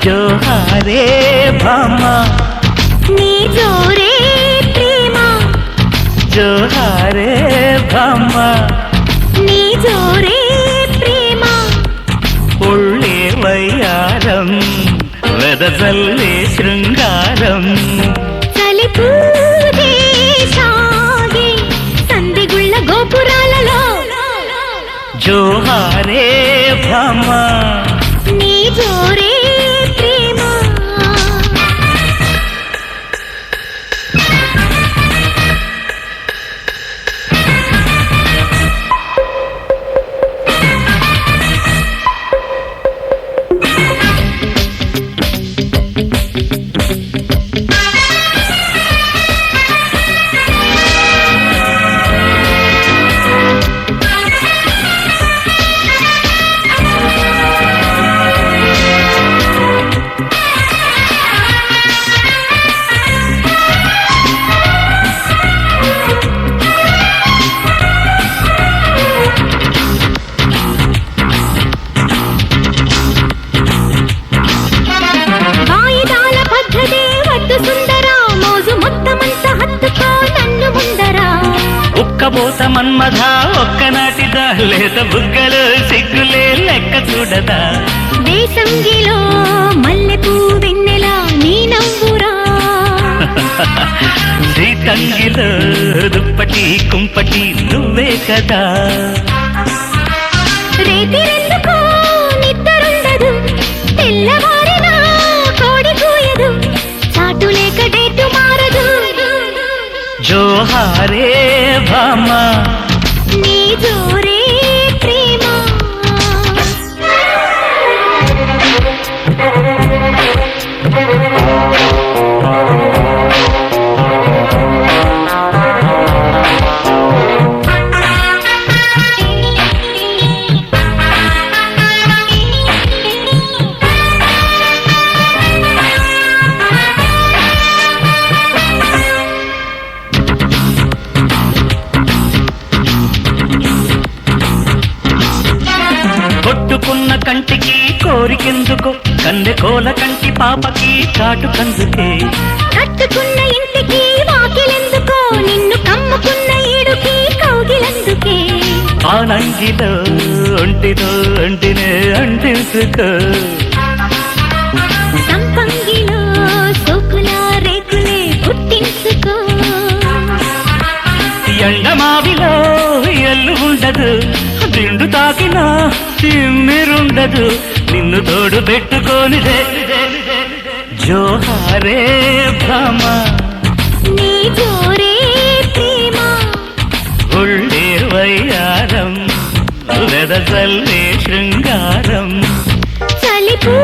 జోహారే భామ నీ జోరే ప్రేమ జోహారే భామ నీ జోరే ప్రేమ ఒళ్ళే వయ్యారం వెదజల్లే శృంగారం చలి పూజే సాగే సందిగుళ్ళ గోపురాలలో జోహారే భామ నీ జోరే ప్రేమ వాయిదాల పద్ధతే వద్దు సుందరా మోజు మొత్తమంతా హత్తుకో నన్ను ముందరా ఉక్కబోత మన్మధ ఒక్కనాటిదా లేత బుగ్గలు సిగ్గులే లెక్క చూడదా వేసంగిలో మల్లెపూ వెన్నెలా నీ నవ్వురా శ్రీతంగిలో దుప్పటి కుంపటి నువ్వే కదా రేతిరెందుకో నిద్రుండదు తెల్లవారినా కోడి కూయదు చాటు లేక డేటు మారదు జోహారే భామ నీ జోరే ప్రేమ కొట్టుకున్న కంటికి కోరికెందుకు కన్నె కోల కంటి పాపకి చాటు కందుకే కట్టుకున్న ఇంటికి వాకిలెందుకో నిన్ను కమ్ముకున్న ఈడుకి కౌగిలందుకే ఆనంగిలో ఒంటితో ఒంటినే అంటించుకో సంపంగిలో సోకుల రేకులే పుట్టించుకో ఎండమావిలో ఎల్లు ఉండదు దిండు తాకినా తిమ్మిరుండదు నిన్ను తోడు పెట్టుకొని జోహారే భామ నీ జోరే ప్రేమ ఒళ్ళే వయ్యారం వెదజల్లే శృంగారం చలిపూ